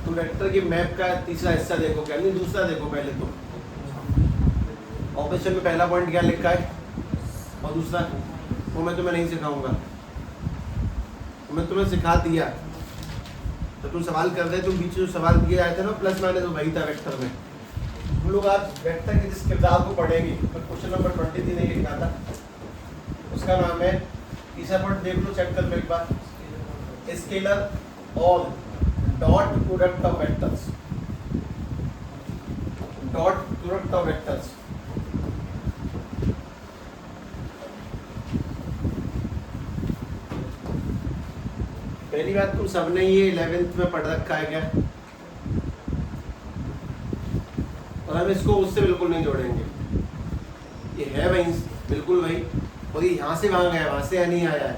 तुम वेक्टर की मैप का तीसरा हिस्सा देखो क्या, नहीं दूसरा देखो पहले तो। ऑपरेशन में पहला पॉइंट क्या लिखा है और दूसरा वो मैं तुम्हें नहीं सिखाऊंगा, मैं तुम्हें सिखा दिया। तो तुम सवाल कर रहे, तुम बीच में जो सवाल दिए जाए थे ना प्लस माइनस, वो वही था वेक्टर में। हम लोग आज वेक्टर के जिस किरदार को पढ़ेंगे, तो क्वेश्चन नंबर 23 नहीं लिखा था, उसका नाम है, तीसरा पॉइंट देख लो, चेक कर लो एक बार, scalar or dot product of vectors, dot product of vectors. पहली बात, तुम सबने ये 11th में पढ़ रखा है क्या? और हम इसको उससे बिल्कुल नहीं जोड़ेंगे, ये है वही, बिल्कुल वही, और ये यहाँ से वहाँ गया, वहाँ से नहीं आया है।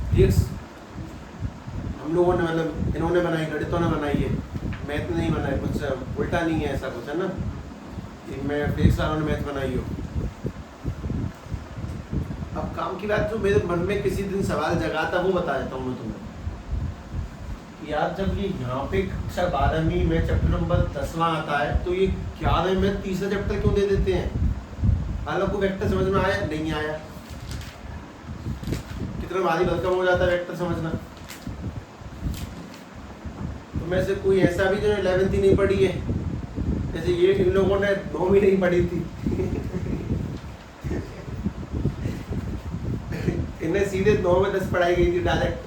फिजिक्स हम लोगों ने, मतलब इन्होंने बनाई, गणितों ने बनाई है, मैथ नहीं बनाई, कुछ उल्टा नहीं है, ऐसा कुछ है ना कि मैं फिजिक्स वालों ने मैथ बनाई हो। अब काम की बात, जो मेरे मन में किसी दिन सवाल जगा था वो बता देता हूँ मैं तुम्हें। यार जब ये यहाँ पे कक्षा 12वीं में चैप्टर नंबर 10वां आता है, तो ये 11वें में तीसरा चैप्टर क्यों दे देते हैं? हालांकि को वेक्टर समझ में आया नहीं आया, कितना भारी भरकम हो जाता है वेक्टर समझना। तो में से कोई ऐसा भी जो 11th ही नहीं पढ़ी है, जैसे ये इन लोगों ने 9वीं नहीं पढ़ी थी इन्हें सीधे 9 में 10 पढ़ाई गई थी, डायरेक्ट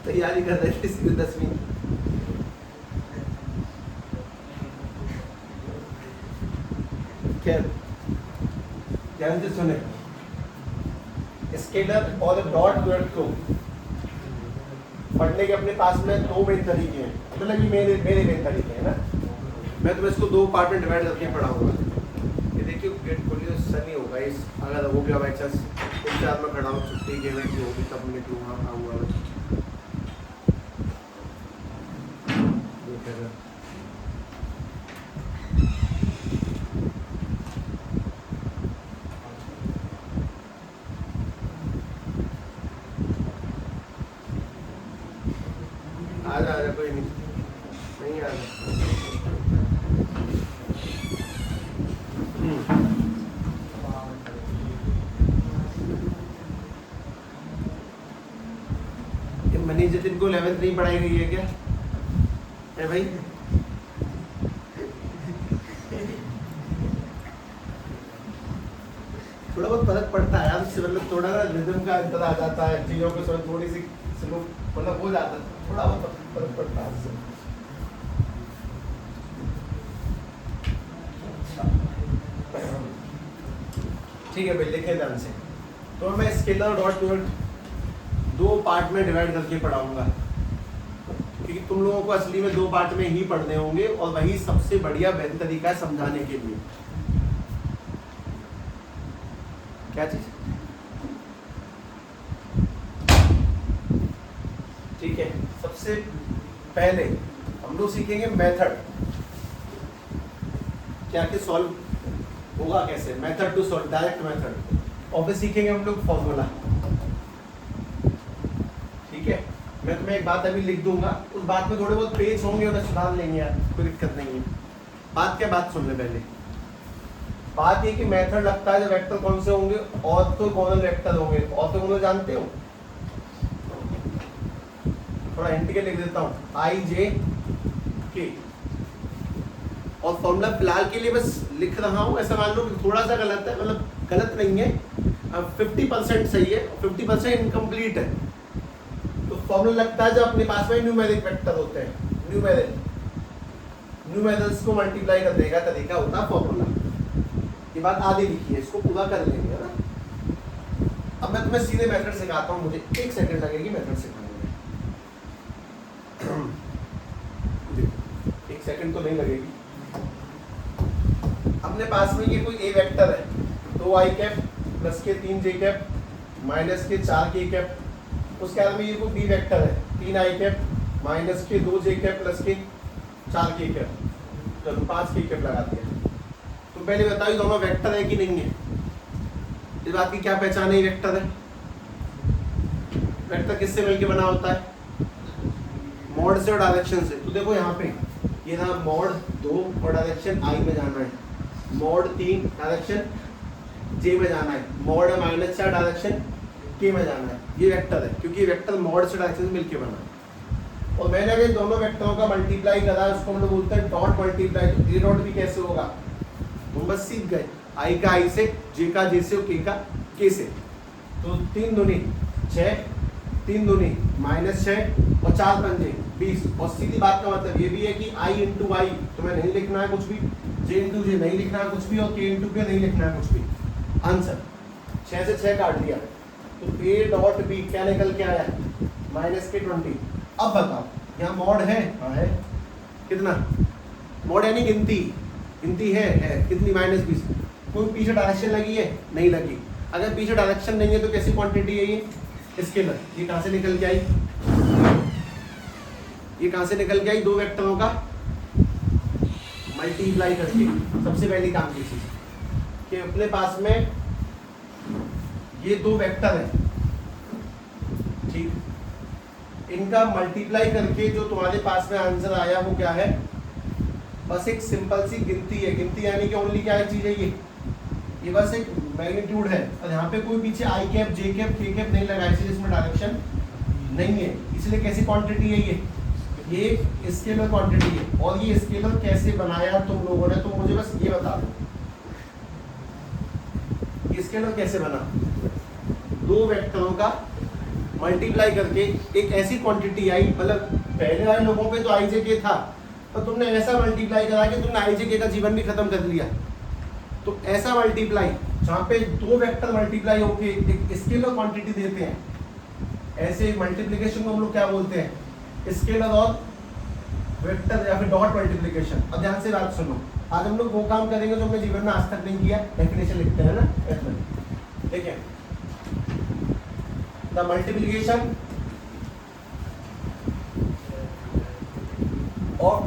तैयारी कर रहे थे सीधे 10वीं। खैर ध्यान से सुने, स्केलर और डॉट प्रोडक्ट को पढ़ने के अपने पास में दो मेन तरीके हैं, मतलब ये मेरे मेन तरीके हैं ना। मैं तुम्हें इसको दो पार्ट में डिवाइड करके पढ़ाऊंगा। ये देखिए गेट खोलिए, सनी होगा इस, अगर हो गया बाई चांस 3-4 में खड़ा हूँ, छुट्टी के में की होगी तब निकलूंगा आऊँगा। आजा कोई नहीं आ रहा। मनीष जतिन को 11th नहीं पढ़ाई गई है क्या है भाई? थोड़ा बहुत फर्क पड़ता है यार, मतलब थोड़ा ना रिदम का अंतर आ जाता है, चीजों को समझ थोड़ी सी स्लो मतलब हो जाता है, थोड़ा बहुत फर्क पड़ता है। ठीक है भाई, लिखे ध्यान से। तो मैं स्केलर और डॉट प्रोडक्ट दो पार्ट में डिवाइड करके पढ़ाऊंगा, क्योंकि तुम लोगों को असली में दो पार्ट में ही पढ़ने होंगे, और वही सबसे बढ़िया बेहतर तरीका है समझाने के लिए। क्या चीज? ठीक है, सबसे पहले हम लोग सीखेंगे मेथड, क्या कि सॉल्व होगा कैसे, method to solve, direct method. और फिर सीखेंगे हम लोग फॉर्मूला। ठीक है, मैं तुम्हें एक बात अभी लिख दूंगा, उस बात में थोड़े बहुत पेज होंगे, उन्हें सुधार लेंगे यार, कोई दिक्कत नहीं है। बात क्या, बात सुन ले पहले। बात ये कि मेथड लगता है जब वेक्टर कौन से होंगे, ऑर्थोगोनल वेक्टर होंगे। ऑर्थोगोनल जानते हो? थोड़ा हिंट के लिख देता हूँ, IJK। और फॉर्मूला फिलहाल के लिए बस लिख रहा हूँ, ऐसा मान लो कि थोड़ा सा गलत है, मतलब गलत नहीं है, 50% सही है, 50% इनकम्प्लीट है। तो फॉर्मूला लगता है जब अपने पास में न्यूमेरिक वेक्टर होते हैं, न्यूमेरल्स को मल्टीप्लाई कर देगा तरीका होता है फॉर्मूला। ये बात आधी लिखी है, इसको पूरा कर लेंगे है ना। अब मैं तुम्हें सीधे मेथड सिखाता हूँ, मुझे 1 सेकंड लगेगी मेथड सिखाने में। 1 सेकंड तो नहीं लगेगी। अपने पास में ये कोई ए वेक्टर है, 2i कैप प्लस के 3j कैप माइनस के 4k कैप। उसके बाद में ये कोई बी वेक्टर है, 3i कैप माइनस के 2j कैप प्लस के 4k कैप। चलो 5k कैप लगा दिया। तो पहले बताओ दोनों वेक्टर है कि नहीं है? इस बात की क्या पहचान है वेक्टर है? वेक्टर किससे मिलकर बना होता है? मॉड से और डायरेक्शन से। तो देखो यहाँ पे ये था मॉड 2 और डायरेक्शन आई में जाना है, मॉड 3 डायरेक्शन जे में जाना है, मॉड -4 डायरेक्शन के में जाना है। ये वेक्टर है क्योंकि वेक्टर मॉड से डायरेक्शन से मिलके बना है। और मैंने अगर दोनों वेक्टरों का मल्टीप्लाई करा उसको हम लोग बोलते हैं डॉट मल्टीप्लाई। तो ए डॉट भी कैसे होगा, तुम बस सीख गए, आई का आई से, जे का जे से और के का के से। तो 3 दूनी 6, 3 दूनी -6 और 4 पंजे 20। और सीधी बात का मतलब ये भी है कि i इंटू आई तुम्हें नहीं लिखना है कुछ भी, j इंटू जे नहीं लिखना है कुछ भी, और k इंटू के नहीं लिखना है कुछ भी। आंसर 6 से 6 काट दिया। तो a डॉट b क्या निकल के आया, -20। अब बताओ यहाँ मॉड है, हाँ है, कितना मॉड यानी गिनती, गिनती है कितनी, -20। कोई पीछे डायरेक्शन लगी है, नहीं लगी। अगर पीछे डायरेक्शन नहीं है तो कैसी क्वांटिटी है ये, स्केलर। ये कहाँ से निकल के आई, ये कहाँ से निकल के आई, दो वेक्टरों का मल्टीप्लाई करके। सबसे पहली काम की चीज कि अपने पास में ये दो वेक्टर है, ठीक, इनका मल्टीप्लाई करके जो तुम्हारे पास में आंसर आया वो क्या है, बस एक सिंपल सी गिनती है। गिनती यानी कि ओनली क्या चीज है, ये बस एक मैग्नीट्यूड है। और यहाँ पे कोई पीछे आई कैप, जे कैप, के कैप नहीं लगा, इसलिए इसमें डायरेक्शन नहीं है। इसलिए कैसी क्वांटिटी है ये स्केलर क्वांटिटी है। और ये स्केलर कैसे बनाया तुम लोगों ने, तो मुझे बस ये बता दो, ये स्केलर कैसे बना। दो वेक्टरों का मल्टीप्लाई करके एक ऐसी क्वांटिटी आई, मतलब पहले वाले लोगों पे तो आई जे के था, तो तुमने ऐसा मल्टीप्लाई करा कि तुमने आई जे के का जीवन भी खत्म कर लिया। तो ऐसा मल्टीप्लाई जहाँ पे दो वेक्टर मल्टीप्लाई होके एक स्केलर क्वांटिटी देते हैं, ऐसे मल्टीप्लिकेशन को हम लोग क्या बोलते हैं, स्केलर और वेक्टर या फिर डॉट मल्टीप्लिकेशन। अब ध्यान से बात सुनो, आज हम लोग वो काम करेंगे जो हमने जीवन में आज तक नहीं किया। डेफिनेशन लिखते हैं ना, ठीक है। The multiplication of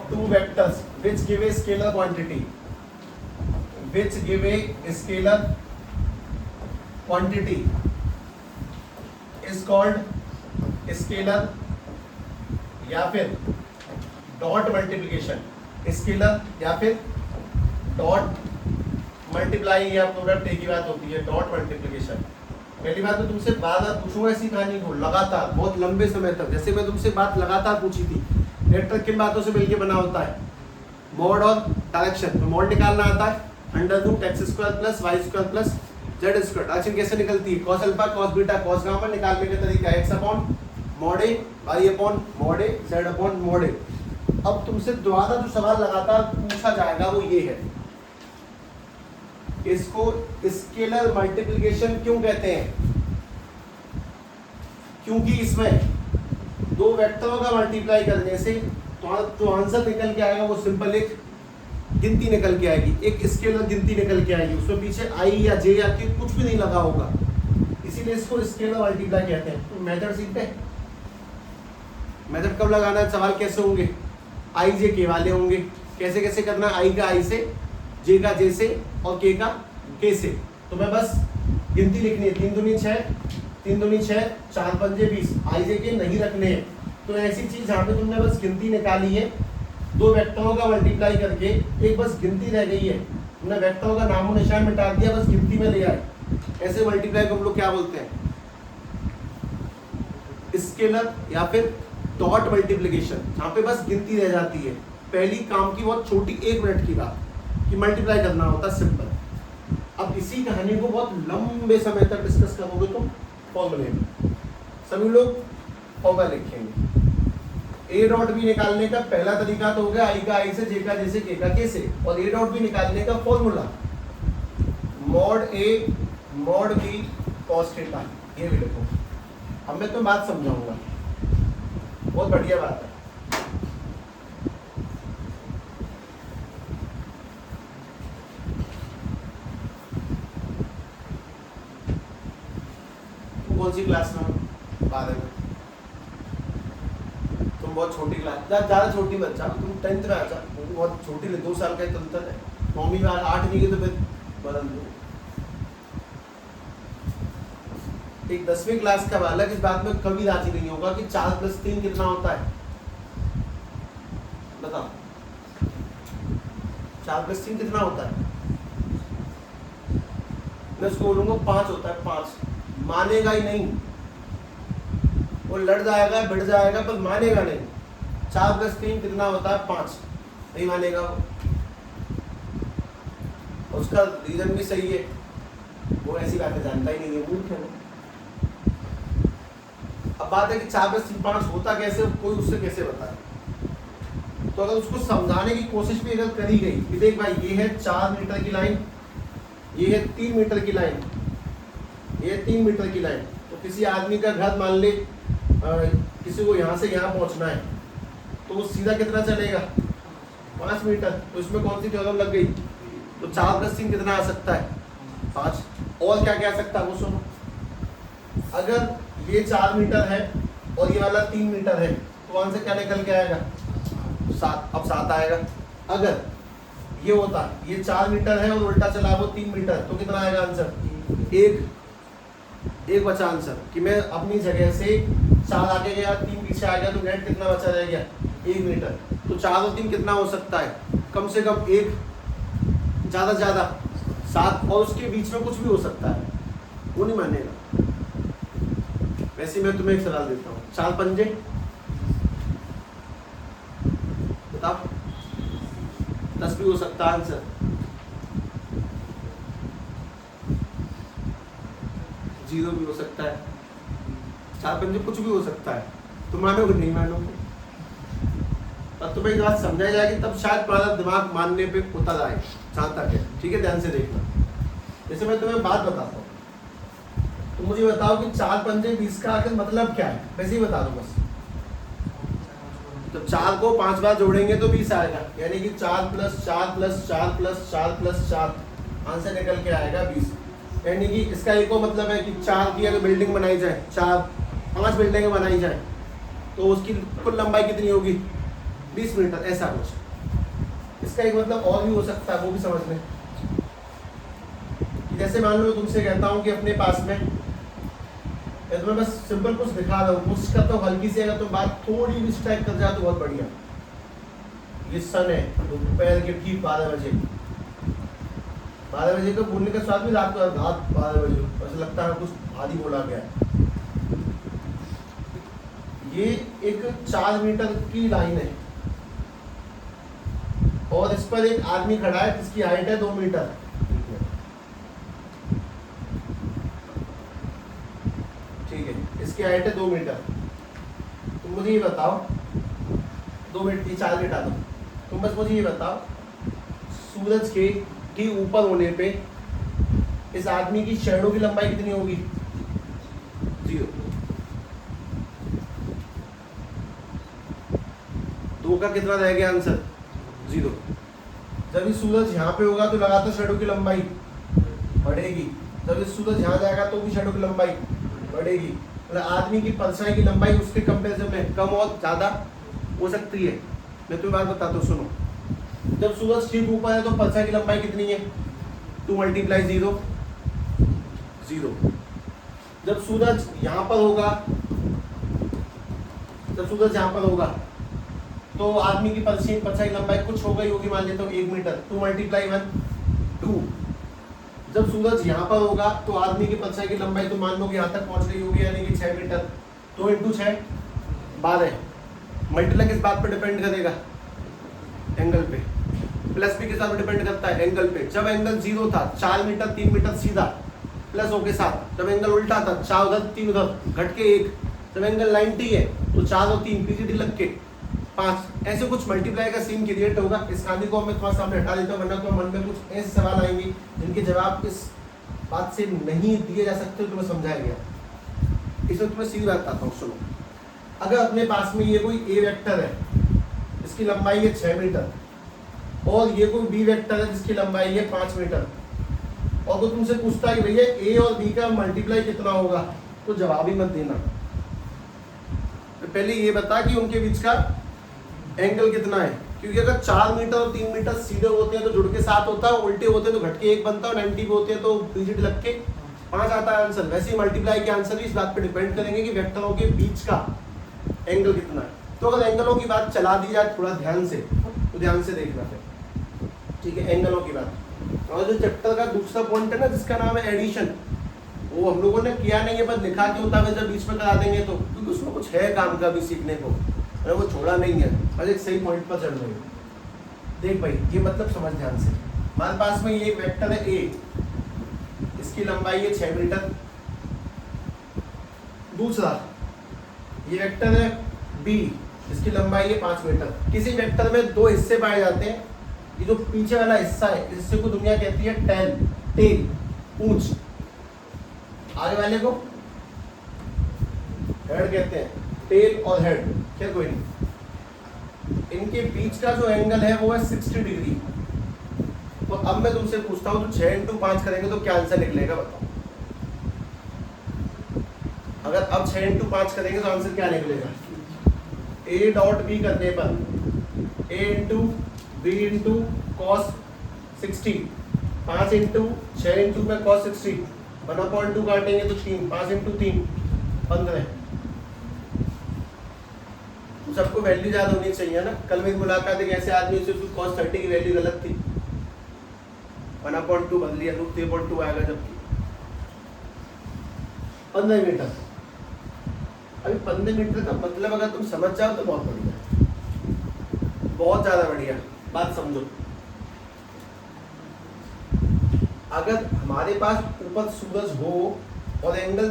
two vectors which give a scalar quantity is called scalar या फिर डॉट मल्टीप्लिकेशन, स्केलर या फिर डॉट मल्टीप्लाई या प्रोडक्ट एक ही बात होती है, डॉट मल्टीप्लिकेशन। पहली बात तो तुमसे बार बार पूछूंगा इसी कहानी को लगातार, बहुत लंबे समय तक। जैसे मैं तुमसे बात लगातार पूछी थी, वेक्टर किन बातों से मिलकर बना होता है, मॉड और डायरेक्शन। तो मॉड निकालना आता है √x² + y² + z²। डायरेक्शन कैसे निकलती है, cos alpha, cos beta, cos gamma. निकालने का तरीका x/mod a, y/mod a, z/mod a। अब तुमसे दोबारा जो सवाल लगातार पूछा जाएगा वो ये है, इसको स्केलर मल्टीप्लिकेशन क्यों कहते हैं, क्योंकि इसमें दो वेक्टरों का मल्टीप्लाई करने से तो आंसर निकल के आएगा वो सिंपल एक गिनती निकल के आएगी, एक स्केलर गिनती निकल के आएगी। उसमें पीछे आई या जे या के कुछ भी नहीं लगा होगा, इसीलिए इसको स्केलर मल्टीप्लाई कहते हैं। तो मेथड सीखते हैं, मेथड कब लगाना है, सवाल कैसे होंगे, आई जे के वाले होंगे। कैसे कैसे करना, आई का आई से, जे का जे से और के का के से। तो मैं बस गिनती लिखनी है, 3 दूनी 6, 3 दूनी 6, 4 पंजे 20। आई जे के नहीं रखने हैं। तो ऐसी चीज जहाँ पे तुमने बस गिनती निकाली है, दो वेक्टरों का मल्टीप्लाई करके एक बस गिनती रह गई है, तुमने वेक्टरों का नामो निशान मिटा दिया, बस गिनती में ले आए। ऐसे मल्टीप्लाई को हम लोग क्या बोलते हैं, स्केलर या फिर डॉट मल्टीप्लिकेशन, जहाँ पे बस गिनती रह जाती है। पहली काम की बहुत छोटी 1 मिनट की बात कि मल्टीप्लाई करना होता है, सिंपल। अब इसी कहानी को बहुत लंबे समय तक डिस्कस करोगे तुम फॉर्मूले में। सभी लोग फॉर्मूला लिखेंगे। ए डॉट बी निकालने का पहला तरीका तो हो गया आई का आई से, जे का जे से, के का के से। और ए डॉट बी निकालने का फॉर्मूला मॉड ए मॉड बी कॉस थीटा, ये भी लिखो। अब मैं तो बात समझाऊंगा, बहुत बढ़िया बात है। कौन सी क्लास में, 12 में। तुम बहुत छोटी क्लास, ज़्यादा छोटी बच्चा, तुम 10th में आ जा, बहुत छोटी ले, 2 साल का ही अंतर है। 9वीं में 8वीं की तो फिर बदल दो। एक 10वीं क्लास का बालक इस बात में कभी राजी नहीं होगा कि 4 + 3 कितना होता है, बताओ 4 + 3 कितना होता है? मैं उसको बोलूंगा 5 होता है, 5 मानेगा ही नहीं, वो लड़ जाएगा बढ़ जाएगा पर मानेगा नहीं। 4 + 3 कितना होता है? 5 नहीं मानेगा वो। उसका रीजन भी सही है, वो ऐसी बातें जानता ही नहीं है, मूर्ख है वो। अब बात है कि 4 + 3 5 होता कैसे, कोई उससे कैसे बताए। तो अगर उसको समझाने की कोशिश भी अगर करी गई कि देख भाई ये है 4 मीटर की लाइन, ये है 3 मीटर की लाइन, ये 3 मीटर की लाइन, तो किसी आदमी का घर मान ले किसी को यहाँ से यहाँ पहुँचना है तो वो सीधा कितना चलेगा? 5 मीटर। तो इसमें कौन सी थ्योरम लग गई? तो 4 + 3 कितना आ सकता है? 5। और क्या क्या आ सकता है वो सुनो। अगर ये 4 मीटर है और ये वाला 3 मीटर है तो वहां से क्या निकल के आएगा? 7। अब 7 आएगा। अगर ये होता ये 4 मीटर है और उल्टा चला वो 3 मीटर तो कितना आएगा आंसर? 1 बचा आंसर कि मैं अपनी जगह से 4 आगे गया 3 पीछे आ गया तो नेट कितना बचा रह गया? 1 मीटर। तो 4 और 3 कितना हो सकता है? कम से कम 1, ज़्यादा ज़्यादा 7, और उसके बीच में कुछ भी हो सकता है, वो नहीं मानेगा। वैसे मैं तुम्हें एक सवाल देता हूँ, 4 पंजे बताओ, 10 भी हो सकता है आंसर, 0 भी हो सकता है, 4 पंजे कुछ भी हो सकता है। तुम मानोगे नहीं मानोगे? पर तुम्हें एक बात समझाई जाएगी तब शायद तुम्हारा दिमाग मानने पे उतर आए, जहाँ तक है। ठीक है, ध्यान से देखना। जैसे मैं तुम्हें बात बताता हूँ, तुम मुझे बताओ कि 4 पंजे 20 का आखिर मतलब क्या है? वैसे ही बता दो बस। तो 4 को 5 बार जोड़ेंगे तो 20 आएगा, यानी कि 4 + 4 + 4 + 4 + 4 आंसर निकल के आएगा 20। यानी कि इसका एक और मतलब है कि 4 की अगर बिल्डिंग बनाई जाए, 5 बिल्डिंगें बनाई जाए तो उसकी कुल लंबाई कितनी होगी? 20 मीटर, ऐसा कुछ। इसका एक मतलब और भी हो सकता है, वो भी समझ लें। जैसे मान लो तुमसे कहता हूँ कि अपने पास में, मैं तुम्हें बस सिंपल कुछ दिखा रहा हूँ, कोशिश करता हूँ हल्की सी, अगर तुम बात थोड़ी भी स्ट्राइक कर जाए तो बहुत बढ़िया। ये सन है दोपहर के ठीक 12 बजे, 12 बजे का बोलने का स्वाद भी रात 12 बजे, ऐसा लगता है कुछ भारी बोला गया है। ये एक 4 मीटर की लाइन है और इस पर एक आदमी खड़ा है जिसकी हाइट है 2 मीटर। ठीक है, इसकी हाइट है 2 मीटर। तुम मुझे ये बताओ, 2 मीटर 4 मीटर हटा दो, तुम बस मुझे ये बताओ सूरज के ठीक ऊपर होने पे इस आदमी की शैडो की लंबाई कितनी होगी? 0। 2 का कितना रह गया आंसर? 0। जब ये सूरज यहाँ पे होगा तो लगातार शैडो की लंबाई बढ़ेगी, जब ये सूरज यहाँ जाएगा तो भी शैडो की लंबाई बढ़ेगी। मतलब आदमी की परछाई की लंबाई उसके कंपेरिजन में कम और ज़्यादा हो सकती है। मैं तुम्हें बात बताता हूँ, सुनो। जब सूरज ठीक ऊपर है तो परछाई की लंबाई कितनी है? 2 × 0 0। जब सूरज यहाँ पर होगा, जब सूरज यहाँ पर होगा तो आदमी की परछाई की लंबाई कुछ हो गई होगी, मान लेता हूँ 1 मीटर। 2 × 1 2। जब सूरज यहाँ पर होगा तो आदमी की परछाई की लंबाई तो मान लो कि यहाँ तक पहुँच गई होगी, यानी कि 6 मीटर। 2 × 6 12। मल्टीप्लाई किस बात पर डिपेंड करेगा? एंगल पे। प्लस भी किस बात पर डिपेंड करता है? एंगल पे। जब एंगल 0 था, 4 मीटर 3 मीटर सीधा प्लस होके 7। जब एंगल उल्टा था, 4 उधर 3 उधर घट के 1। जब एंगल 90 है तो 4 और 3 पीजीडी लग के 5। ऐसे कुछ मल्टीप्लाई का सीन क्रिएट होगा। इस कहानी को मैं तुम्हारे सामने हटा देता हूँ, वरना तो मन में कुछ ऐसे सवाल आएंगे जिनके जवाब इस बात से नहीं दिए जा सकते, तुम्हें समझाया गया। इसमें तुम्हें सीधी बात बताता हूँ, सुनो। अगर अपने पास में ये कोई ए वेक्टर है, इसकी लंबाई है 6 मीटर, और ये कोई बी वेक्टर है जिसकी लंबाई है 5 मीटर, और तो तुमसे पूछता है कि भैया ए और बी का मल्टीप्लाई कितना होगा, तो जवाब ही मत देना। पहले ये बता कि उनके बीच का एंगल कितना है, क्योंकि अगर 4 मीटर और 3 मीटर सीधे होते हैं तो जुड़ के 7 होता है, उल्टे होते हैं तो घट के 1 बनता है, और 90 पे होते हैं तो पीजीडी लग के 5 आता है आंसर। वैसे ही मल्टीप्लाई के आंसर भी इस बात पे डिपेंड करेंगे कि वेक्टरों के बीच का एंगल कितना है। तो अगर एंगलों की बात चला दी जाए थोड़ा ध्यान से, तो ध्यान से देखना फिर, ठीक है, एंगलों की बात। और जो चैप्टर का दूसरा पॉइंट है ना जिसका नाम है एडिशन, वो हम लोगों ने किया नहीं है, बस लिखा के होता है, जब बीच में करा देंगे तो, क्योंकि उसमें कुछ है काम का भी सीखने को, अरे वो छोड़ा नहीं है, बस एक सही पॉइंट पर चल रहे हैं। देख भाई ये मतलब समझ ध्यान से, हमारे पास में ये वेक्टर है ए, इसकी लंबाई है 6 मीटर। दूसरा ये वेक्टर है बी, इसकी लंबाई है 5 मीटर। किसी वेक्टर में दो हिस्से पाए जाते हैं, ये जो पीछे वाला हिस्सा है इस हिस्से को दुनिया कहती है टेल, पूंछ, आगे वाले को हेड कहते हैं, टेल और हेड, क्या कोई नहीं। इनके बीच का जो एंगल है वो है 60 डिग्री। तो अब मैं तुमसे पूछता हूँ, तो 6 × 5 करेंगे तो क्या आंसर निकलेगा बताओ। अगर अब 6 × 5 करेंगे तो आंसर क्या निकलेगा? a डॉट b करने पर a × b × cos 60, 5 × 6 × में cos 60, 1/2 काटेंगे तो 3, 5 × 3 15। सबको वैल्यू याद होनी चाहिए ना। कल मेरी मुलाकात एक ऐसे आदमी से, उसकी cos 30 की वैल्यू गलत थी, 1/2 बदल लिया तो 3/2 आएगा, जबकि 15 मीटर। अभी 15 मीटर का मतलब अगर तुम समझ जाओ तो बहुत बढ़िया, बहुत ज्यादा बढ़िया। बात समझो, अगर हमारे पास ऊपर सूरज हो और एंगल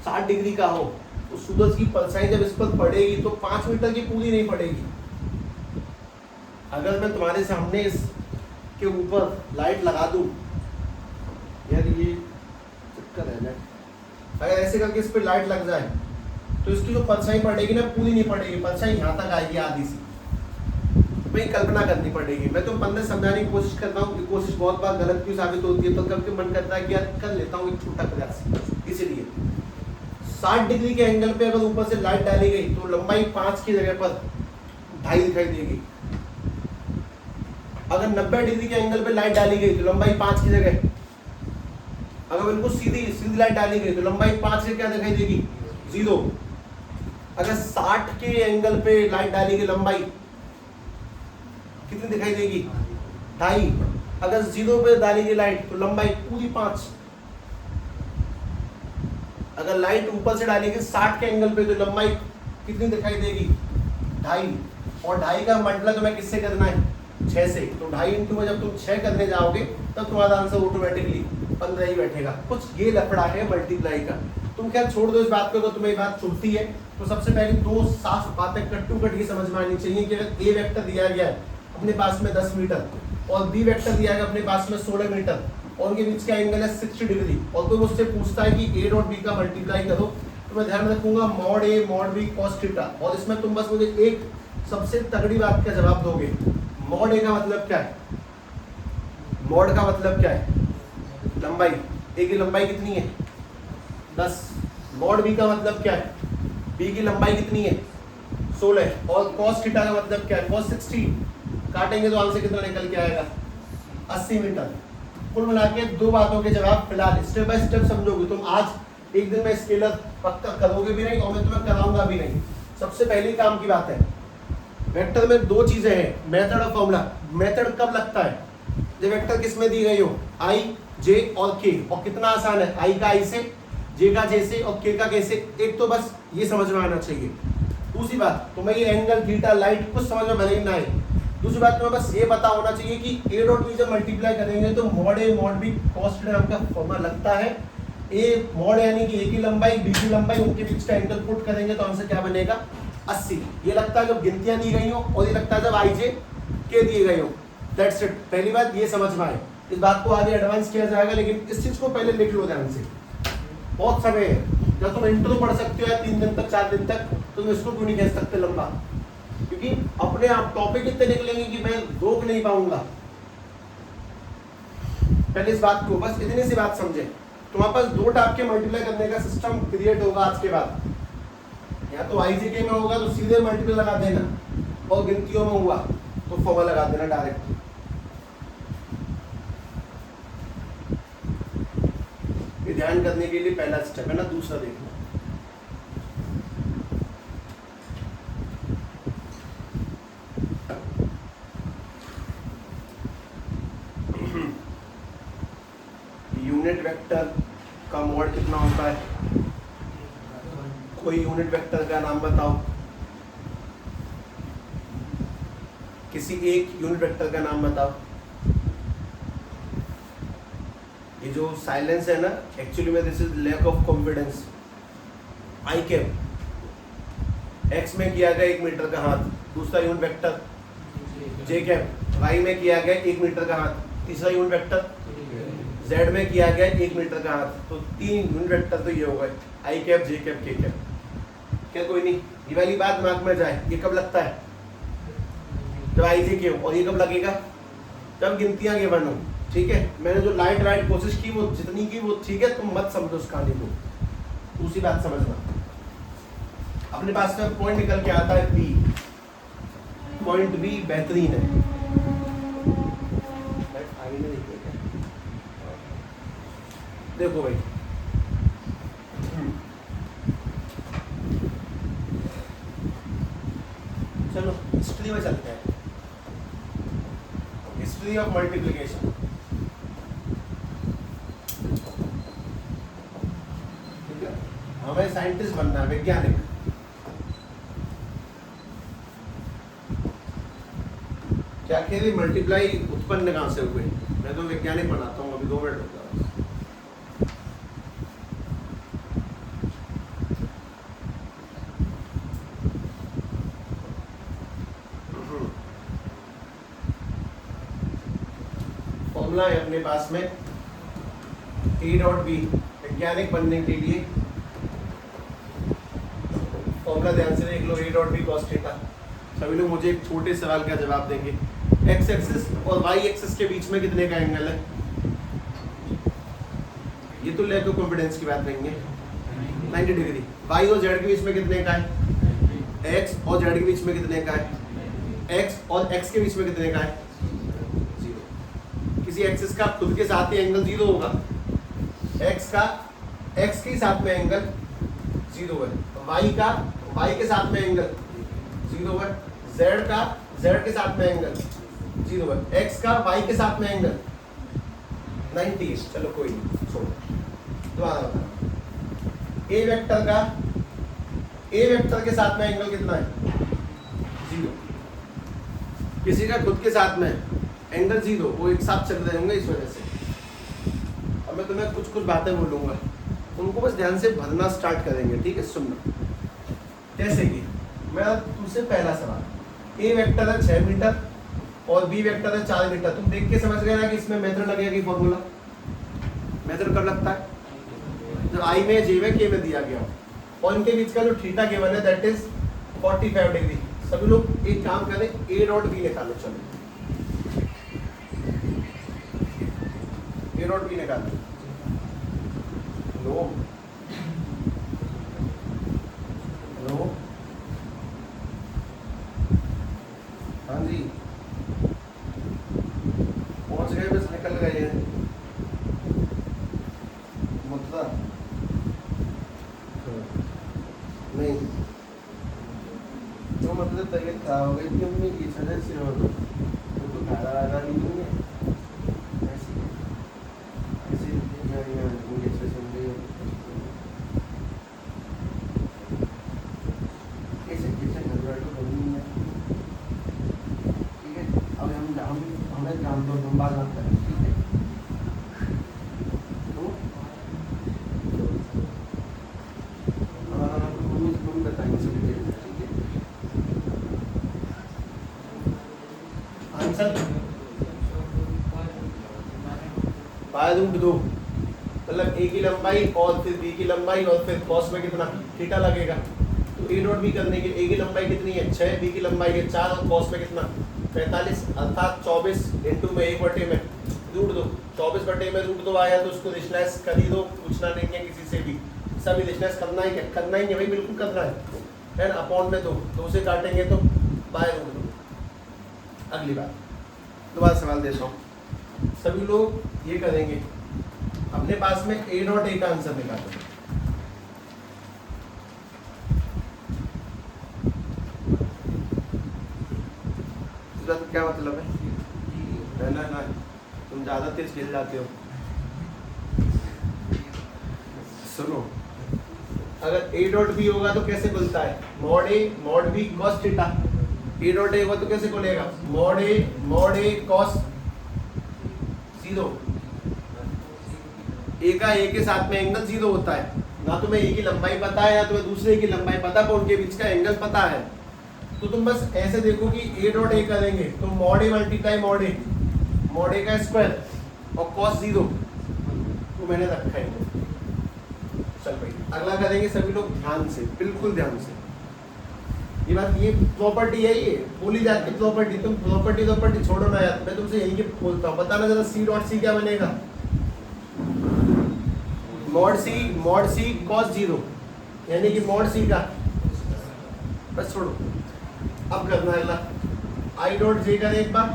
60 डिग्री का हो, तो सूरज की परछाई जब इस पर पड़ेगी तो 5 मीटर की पूरी नहीं पड़ेगी। अगर मैं तुम्हारे सामने इसके ऊपर लाइट लगा दूं, यार ये चक्कर है ना, अगर ऐसे करके इस पर लाइट लग जाए तो इसकी जो परछाई पड़ेगी ना पूरी नहीं पड़ेगी, परछाई यहाँ तक आएगी आधी सी, भाई कल्पना करनी पड़ेगी। मैं तो बंदे समझाने की कोशिश करता हूँ, कोशिश बहुत बार गलत क्यों साबित होती है, तो कभी मन करता है कि यार कर लेता हूँ एक छोटा प्रयास। इसीलिए 60 डिग्री के एंगल पे अगर ऊपर से लाइट डाली गई तो लंबाई 5 की जगह पर 2.5 दिखाई देगी। अगर 90 डिग्री के एंगल पे लाइट डाली गई तो लंबाई 5 की जगह, अगर बिल्कुल सीधी लाइट डाली गई तो लंबाई 5 से क्या दिखाई देगी? 0। अगर 60 के एंगल पे लाइट डाली गई, लंबाई कितनी दिखाई देगी? 2.5। अगर 0 पे डाली गई लाइट तो लंबाई पूरी 5। अगर लाइट ऊपर से डाली गई 60 के एंगल पे तो लंबाई कितनी दिखाई देगी? 2.5। और 2.5 का मतलब तुम्हें किससे करना है? 6 से। तो 2.5 में जब तुम 6 करने जाओगे तब तुम्हारा आंसर ऑटोमेटिकली 15 ही बैठेगा। कुछ ये लफड़ा है मल्टीप्लाई का। तुम क्या छोड़ दो इस बात को, तो तुम्हें ये बात छूटती है। तो सबसे पहले दो साफ बातें कट्टू कट ये समझ में आनी चाहिए कि अगर ए वेक्टर दिया गया है अपने पास में 10 मीटर और बी वेक्टर दिया गया अपने पास में 16 मीटर और उनके बीच का एंगल है 60 डिग्री, और कोई मुझसे पूछता है कि ए डॉट बी का मल्टीप्लाई करो, तो मैं ध्यान रखूंगा मॉड ए मॉड बी कॉस थीटा, और इसमें तुम बस मुझे एक सबसे तगड़ी बात का जवाब दोगे। मॉड ए का मतलब क्या है? मॉड का मतलब क्या है? लंबाई। ए की लंबाई कितनी है? 10। मॉड बी का मतलब क्या है? बी की लंबाई कितनी है? 16। और कॉस थीटा का मतलब क्या है? कॉस 60। काटेंगे तो आंसर कितना निकल के आएगा? 80 मीटर। कुल मिला के दो बातों के जवाब फिलहाल स्टेप बाय स्टेप समझोगे तुम। आज एक दिन में स्केलर पक्का करोगे भी नहीं और मैं तुम्हें कराऊंगा भी नहीं। सबसे पहली काम की बात है, वेक्टर में दो चीजें हैं, मेथड और फॉर्मूला। मेथड कब लगता है? जब वेक्टर किस में दी गई हो? आई, जे और के। और कितना आसान है, आई का आई से, जे का जे से और के का के से। एक तो बस ये समझ में आना चाहिए। दूसरी बात, तुम्हें ये एंगल थीटा लाइट कुछ समझ में भले ही ना आए। दूसरी बात तुम्हें बस ये पता होना चाहिए कि ए डॉट बी जब मल्टीप्लाई करेंगे तो मॉड ए मॉड बी कॉस थीटा का फॉर्मूला लगता है। ए मॉड यानी कि ए की लंबाई बी की लंबाई उनके बीच का एंगल पुट करेंगे तो आंसर क्या बनेगा? 80। ये लगता है जब गिनतियां दी गई हो, और ये लगता है जब आई जे के दिए गए हो। That's it. पहली बात ये समझ में आए। इस बात को आगे एडवांस किया जाएगा, लेकिन इस चीज को पहले लिख लो ध्यान से। बहुत समय है, जब तुम इंट्रो पढ़ सकते हो या 3 दिन तक 4 दिन तक, तो तुम इसको क्यों नहीं कह सकते लंबा? क्योंकि अपने आप टॉपिक इतने निकलेंगे कि मैं रोक नहीं पाऊंगा। पहले इस बात को बस इतनी सी बात समझे। तुम्हारे पास दो टाइप के मल्टीप्लाई करने का सिस्टम क्रिएट होगा आज के बाद। या तो आईजीके में होगा तो सीधे मल्टीप्लाई लगा देना, और गिनतियों में हुआ तो फॉर्मूला लगा देना डायरेक्ट। ये ध्यान करने के लिए पहला स्टेप है ना। दूसरा देखना, यूनिट वेक्टर का मोड कितना होता है? कोई यूनिट वेक्टर का नाम बताओ, किसी एक यूनिट वेक्टर का नाम बताओ। ये जो साइलेंस है ना, एक्चुअली में this is lack of confidence. I cap x में किया गया 1 मीटर का हाथ, दूसरा unit vector j cap y में किया गया 1 मीटर का हाथ, तीसरा यूनिट वेक्टर जेड में किया गया 1 मीटर का हाथ। तो 3 यूनिट वेक्टर तो ये हो गए, आई कैप, जे कैप, के कैप। क्या कोई नहीं, ये वाली बात दिमाग में जाए। ये कब लगता है? जब आई जे के हो। और ये कब लगेगा? जब गिनतियां गिवन हो। ठीक है, मैंने जो लाइट कोशिश की वो जितनी की वो ठीक है, तुम मत समझो उस कहानी को, दूसरी बात समझना। अपने पास में पॉइंट निकल के आता है बी, पॉइंट बी बेहतरीन है। देखो भाई, चलो हिस्ट्री में चलते हैं। History of multiplication. ठीक है, हमें साइंटिस्ट बनना है, वैज्ञानिक। क्या खेली मल्टीप्लाई उत्पन्न कहां से हुए? मैं तो वैज्ञानिक बनाता हूँ, अभी 2 मिनट रुक जाओ। फॉर्मूला है अपने पास में ए डॉट बी। वैज्ञानिक बनने के लिए फॉर्मूला ध्यान से देख लो, A dot B cos theta. सभी लोग मुझे एक छोटे सवाल का जवाब देंगे। एक्स एक्सिस और वाई एक्सिस के बीच में कितने का एंगल है? ये तो लैक ऑफ कॉन्फिडेंस की बात नहीं है, 90 डिग्री। वाई और जेड के बीच में कितने का है? एक्स और जेड के बीच में कितने का है? एक्स और एक्स के बीच में कितने का है? 0। किसी एक्सिस का खुद के साथ ही एंगल 0 होगा, एक्स का एक्स के साथ में एंगल 0 है, वाई का वाई के साथ में एंगल 0 है, जेड का जेड के साथ में एंगल 0 है, एक्स का वाई के साथ में एंगल 90 है। चलो कोई नहीं, छोड़ो, दोबारा बता। ए वेक्टर के साथ में एंगल कितना है? 0। किसी का खुद के साथ में एंगल 0, वो एक साथ चल रहे होंगे इस वजह से। अब मैं तुम्हें कुछ बातें बोलूंगा, उनको बस ध्यान से भरना स्टार्ट करेंगे। ठीक है, सुनना। जैसे कि मैं तुमसे पहला सवाल, ए वेक्टर है 6 मीटर और बी वेक्टर है 4 मीटर। तुम देख के समझ गए ना कि इसमें मेथड लगेगा कि फॉर्मूला? मेथड कब लगता है? जब आई में, जे में, के में दिया गया हो और इनके बीच का जो थीटा गिवन है दैट इज 45 डिग्री। सभी लोग एक काम करें, ए डॉट बी निकालो। चलो ए डॉट बी निकालो। लो लो, हाँ जी, पहुंच गए, बस निकल गए हैं। मतलब नहीं तो मतलब तबीयत खराब हो गई थी अम्मी की सदर से, और तो खाना वाना नहीं है, ऐसे ऐसे मुझे अच्छे सुन रही हो कैसे कैसे घर बैठो बनी है। ठीक है, अब हमें जान दो, तुम बात मत करें। ठीक है, तुम बताएंगे सभी ठीक है। आंसर √2, मतलब ए की लंबाई और फिर बी की लंबाई और फिर कॉस में कितना थीटा लगेगा। तो ए डॉट बी करने के ए की लंबाई कितनी है? 6, बी की लंबाई है 4 और कॉस में कितना 45, अर्थात 24 इंटू में 1/2 में √2। 24/√2 आया तो उसको रेशनलाइज कर ही दो, पूछना नहीं है किसी से भी। सभी रेशनलाइज करना ही है, करना ही है भाई, बिल्कुल करना है ना। अपॉन में 2 से काटेंगे तो √2। अगली बात, दोबारा सवाल देता हूँ, सभी लोग ये करेंगे। अपने पास में ए डॉट ए का आंसर निकालो। क्या मतलब है? ना तुम ज्यादा तेज खेल जाते हो। सुनो, अगर ए डॉट बी होगा तो कैसे खुलता है? Mod A mod B cos theta. A dot a होगा तो कैसे खुलेगा? Mod a cos zero. A का ए के साथ में एंगल जीरो होता है। ना तुम्हें ए की लंबाई पता है, या तुम्हें दूसरे की लंबाई पता है, उनके बीच का एंगल पता है। तो तुम बस ऐसे देखो कि ए डॉट ए करेंगे तो मॉड ए मल्टीप्लाई मॉड ए का स्क्वायर और कॉस जीरो, तो मैंने रखा है। चल भाई अगला करेंगे सभी लोग ध्यान से, बिल्कुल ध्यान से। ये बात, ये प्रॉपर्टी है, ये बोली जाती है प्रॉपर्टी। तुम प्रॉपर्टी छोड़ो ना यार, मैं तुमसे यही बोलता हूँ। बताना जरा सी डॉट सी क्या बनेगा? मॉड सी कॉस जीरो, यानी कि मॉड सी का, बस छोड़ो। अब करना है अगला, आई डॉट जे करें एक बार।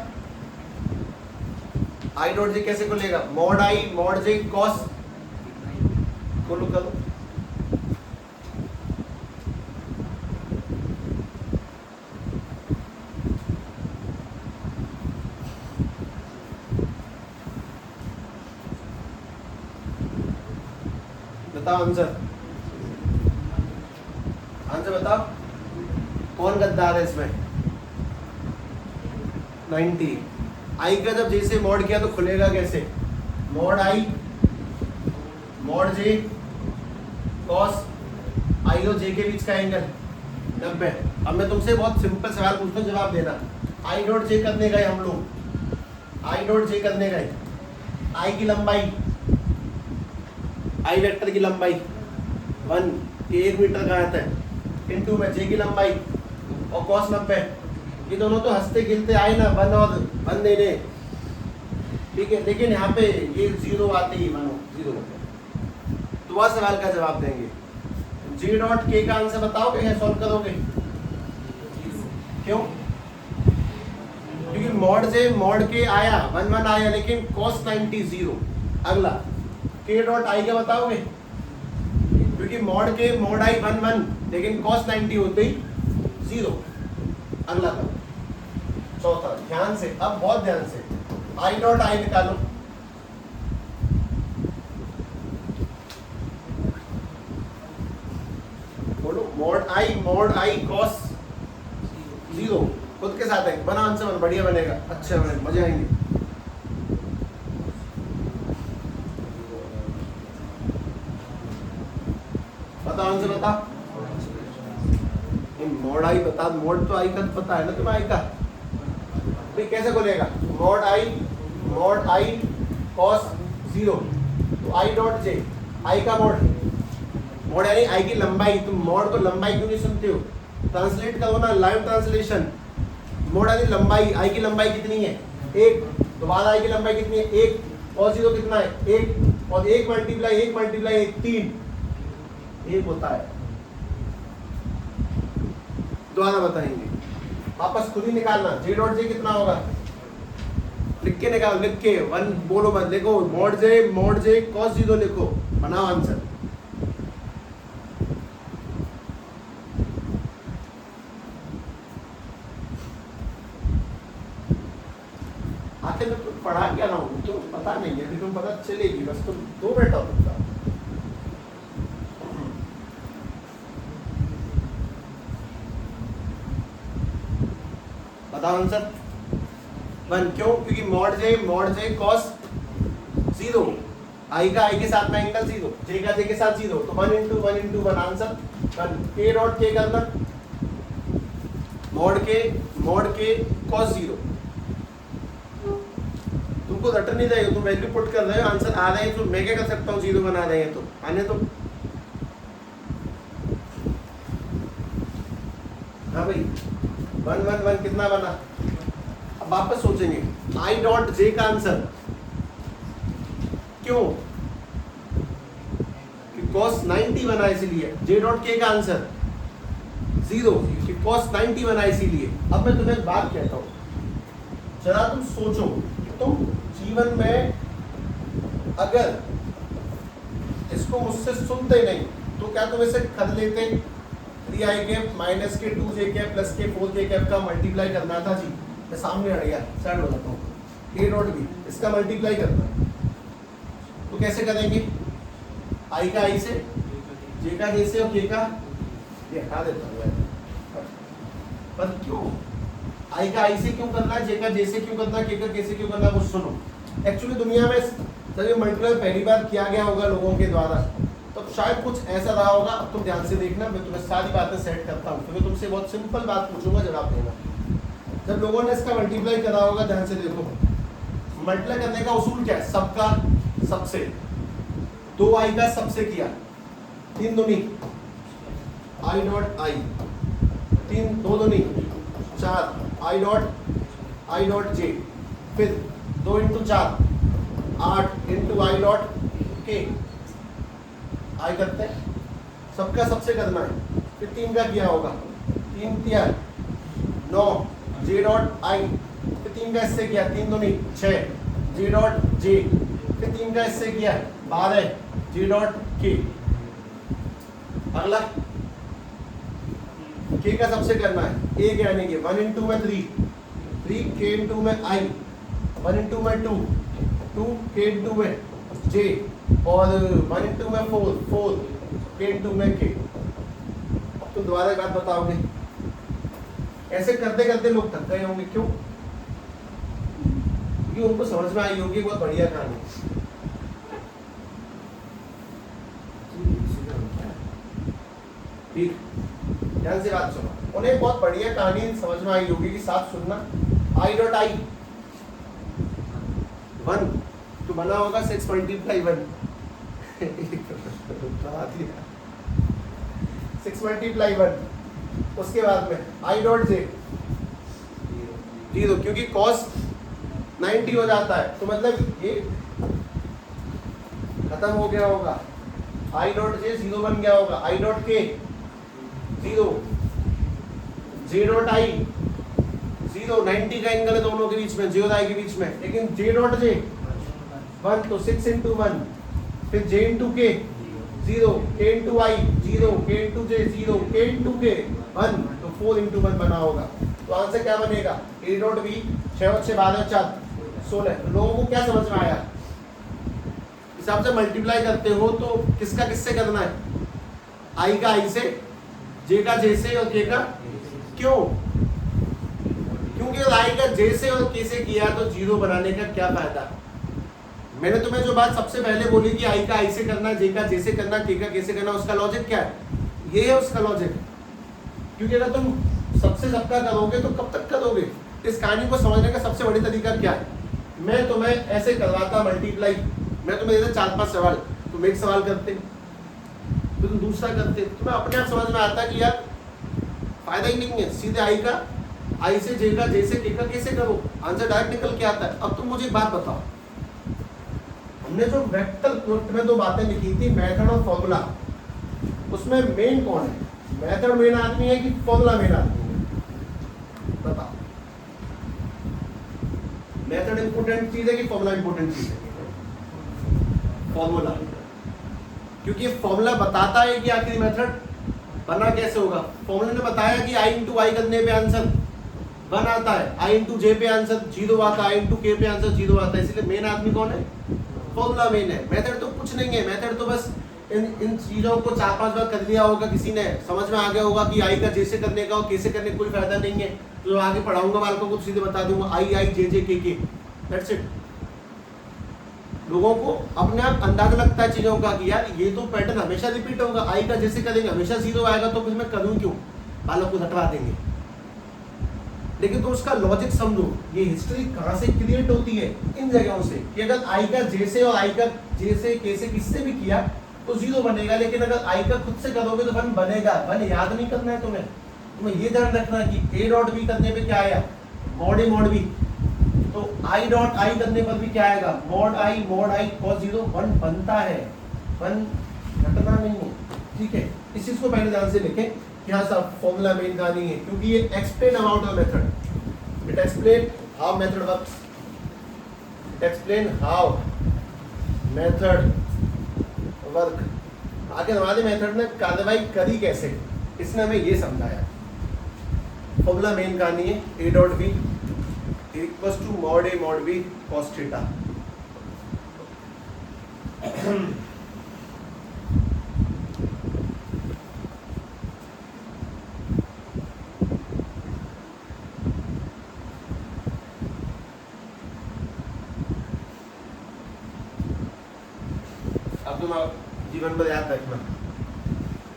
आई डॉट जे कैसे खुलेगा? मॉड जे कॉस, खोलो करो। बताओ आंसर बताओ, कौन गद्दार है इसमें? 90। आई का जब जैसे मॉड किया तो खुलेगा कैसे? Mod I mod J cos I और जे के बीच का एंगल 90। अब मैं तुमसे बहुत सिंपल सवाल पूछता हूँ, जवाब देना। आई डॉट जे करने गए हम लोग, आई डॉट जे करने गए, आई की लंबाई, आई वेक्टर की लंबाई 1 मीटर का आता है, इंटू में जे की लंबाई और कॉस 90। ये दोनों तो हंसते खेलते आए ना, 1 और 1 देने, ठीक है। लेकिन यहाँ पे ये जीरो आते ही मानो जीरो, तो वह सवाल का जवाब देंगे। जे डॉट के का आंसर बताओगे या सॉल्व करोगे? क्यों? क्योंकि मॉड के आया 1 आया, लेकिन cos 90 जीरो। अगला के डॉट आई का बताओगे? क्योंकि मॉड आई 1 लेकिन cos 90 होते ही जीरो। अगला करो। चौथा, ध्यान से, अब बहुत ध्यान से, आई डॉट आई निकालो। बोलो, मॉड आई cos जीरो खुद के साथ है। बना आंसर, बढ़िया बनेगा, अच्छा बनेगा, मजे आएंगे। बता आंसर बता। मॉड आई बता, मॉड तो आई का तो पता है ना तुम्हें, आई का भाई कैसे खुलेगा? मॉड आई cos जीरो, तो आई डॉट जे, आई का मॉड यानी आई की लंबाई। तुम मॉड को लंबाई क्यों नहीं सुनते हो? ट्रांसलेट करो ना, लाइव ट्रांसलेशन। मॉड यानी लंबाई, आई की लंबाई कितनी है? 1। दोबारा आई की लंबाई कितनी है? 1 और जीरो कितना है? 1 और 1 मल्टीप्लाई 1 3 1 होता है। दोबारा बताएंगे, वापस खुद ही निकालना। जे डॉट जे कितना होगा? लिख के निकालो, लिख के, 1 बोलो मत, लिखो मॉड जे cos जीरो लिखो, बनाओ आंसर। आखिर में तुम पढ़ा क्या ना हो, तुम पता नहीं है, तुम पता चलेगी, बस तुम 2 मिनट और रुक जाओ। बताओ आंसर। 1 क्यों? क्योंकि मॉड जे cos जीरो, आई का आई के साथ में एंगल जीरो, जे का जे के साथ जीरो, तो 1 इंटू 1 आंसर 1। के डॉट के करना, मॉड के cos जीरो। तुमको रटन नहीं जाएगा, तुम वैल्यू पुट कर रहे हो, आंसर आ रहे हैं, तो मैं क्या कर सकता हूँ? जीरो बना रहे हैं तो आने तो। हाँ भाई, 1 कितना बना? अब वापस सोचेंगे, आई डॉट जे का आंसर क्यों? कि cos 90 बना इसीलिए। जे डॉट के का आंसर जीरो, कि cos 90 बना इसीलिए। अब मैं तुम्हें एक बात कहता हूं, जरा तुम सोचो कि तुम जीवन में अगर इसको मुझसे सुनते नहीं, तो क्या तुम इसे कर लेते? 3i कैप माइनस के 2j कैप प्लस के 4j कैप का मल्टीप्लाई करना था जी, मैं सामने हट गया, साइड हो जाता हूँ। a डॉट b इसका मल्टीप्लाई करना है, तो कैसे करेंगे? i का i से, j का j से और k का ये हटा देता हूँ यार। पर क्यों i का i से क्यों करना है, j का j से क्यों करना है, k का k से क्यों करना है, वो सुनो। एक्चुअली दुनिया में जब ये मल्टीप्लाई पहली बार किया गया होगा लोगों के द्वारा, तो शायद कुछ ऐसा रहा होगा। अब तुम ध्यान से देखना, मैं तुम्हें सारी बातें सेट करता हूँ, तो मैं तुमसे बहुत सिंपल बात पूछूंगा, जवाब देना। जब लोगों ने इसका मल्टीप्लाई करा होगा, ध्यान से देखो, मल्टीप्लाई करने का उसूल क्या है? सबका सबसे, 2i का सबसे किया, 3 दूनी i डॉट i, 3 2 दूनी 4 i डॉट j, फिर 2 into 4 8 into i dot k, i करते हैं, सबका सबसे करना है। फिर 3 का किया होगा, 3 तिया 9 j डॉट i, फिर 3 का इससे किया, 3 दूनी 6 j डॉट j, फिर 3 का इससे किया 12 j डॉट k। अगला k का सबसे करना है, a के आने के 1 इंटू में 3 k इंटू में i, 1 इंटू में 2 k इंटू में j, और 1 इंटू में 4 k इंटू में k। अब तुम दोबारा एक बात बताओगे, ऐसे करते करते लोग थक गए होंगे, क्यों? क्योंकि उनको समझ में आई होगी बहुत बढ़िया कहानी। ठीक, ध्यान से बात सुनो, उन्हें बहुत बढ़िया कहानी समझ में आई होगी कि साथ सुनना। i डॉट i 1 तो बना होगा 6 मल्टीप्लाई 1 6 मल्टीप्लाई 1, उसके बाद में i डॉट j 0, क्योंकि cos 90 हो जाता है, तो मतलब ये खत्म हो गया होगा। i डॉट j 0 बन गया होगा, i dot k 0, j dot i 0, 90 का एंगल है दोनों के बीच में, j और i के बीच में, लेकिन j डॉट j 1 तो 6 इंटू 1, फिर j into k 0, k into i 0, k into j 0, k into k 1, तो 4 इंटू 1 बना होगा। तो आंसर क्या बनेगा? a डॉट b 6 और 6 12 4 16। लोगों को क्या समझ में आया? हिसाब से मल्टीप्लाई करते हो तो किसका किससे करना है? i का i से, j का j से और k का, क्यों? क्योंकि अगर i का j से और k से किया तो 0 बनाने का क्या फायदा? मैंने तुम्हें जो बात सबसे पहले बोली कि i का i से करना, j का j से करना, k का k से करना, उसका लॉजिक क्या है? ये है उसका लॉजिक। क्योंकि अगर तुम सबसे सबका करोगे तो कब तक करोगे? इस कहानी को समझने का सबसे बड़ी तरीका क्या है? मैं तुम्हें ऐसे करवाता मल्टीप्लाई, मैं तुम्हें देता 4-5 सवाल, तुम एक सवाल करते, फिर तुम दूसरा करते, तुम्हें अपने आप समझ में आता कि यार फायदा ही नहीं है, सीधे i का i से, j का j से, k का k से करो, आंसर डायरेक्ट निकल के आता है। अब तुम मुझे एक बात बताओ, हमने जो वेक्टर में 2 बातें लिखी थी, मेथड और फॉर्मूला, उसमें मेन कौन है? मेथड मेन आदमी है कि फॉर्मूला मेन आदमी है? बताओ, मेथड इंपोर्टेंट चीज है कि फॉर्मूला इंपोर्टेंट चीज है? फॉर्मूला, क्योंकि फॉर्मूला बताता है कि आखिर मेथड बना कैसे होगा। फॉर्मूला ने बताया कि i इंटू आई करने पे आंसर 1 आता है, i इंटू जे पे आंसर 0 आता है, i इंटू के पे आंसर 0 आता है, इसलिए मेन आदमी कौन है? फॉर्मूला मेन है। मेथड तो कुछ नहीं है, मेथड तो बस इन चीजों को 4-5 बार कर लिया होगा, किसी ने समझ में आ गया होगा कि i का j से करने का और k से करने का कोई फायदा नहीं है, तो आगे पढ़ाऊंगा बालकों को सीधे बता दूंगा i j j k k, that's it. लोगों को अपने आप अंदाजा लगता है चीजों का कि यार ये तो पैटर्न हमेशा रिपीट होगा, i का जैसे करेंगे हमेशा 0 आएगा, तो फिर मैं करूं क्यों? बालक को हटवा देंगे। लेकिन तो उसका लॉजिक समझो, ये हिस्ट्री कहाँ से क्रिएट होती है? इन जगहों से कि अगर i का j से और i का j से k से किससे भी किया तो 0 बनेगा, लेकिन अगर i का खुद से करोगे तो 1 बनेगा। 1 याद नहीं करना है तुम्हें ये ध्यान रखना है कि a डॉट b करने पे क्या आया? मॉड a मॉड b, तो i डॉट i करने पर भी क्या आएगा? मॉड i cos 0 1 बनता है, 1 घटना नहीं है, ठीक है। इस चीज को पहले ध्यान से लिखें, यहाँ सब फॉर्मूला मेन का नहीं है, क्योंकि ये explain about the method, it explain how method works, it explain how method work. आखिर हमारे मेथड ने कार्रवाई करी कैसे, इसने हमें ये समझाया। फॉर्मूला मेन कहानी है, a dot B equals to mod A mod B cos theta. अब तुम जीवन में याद रखना,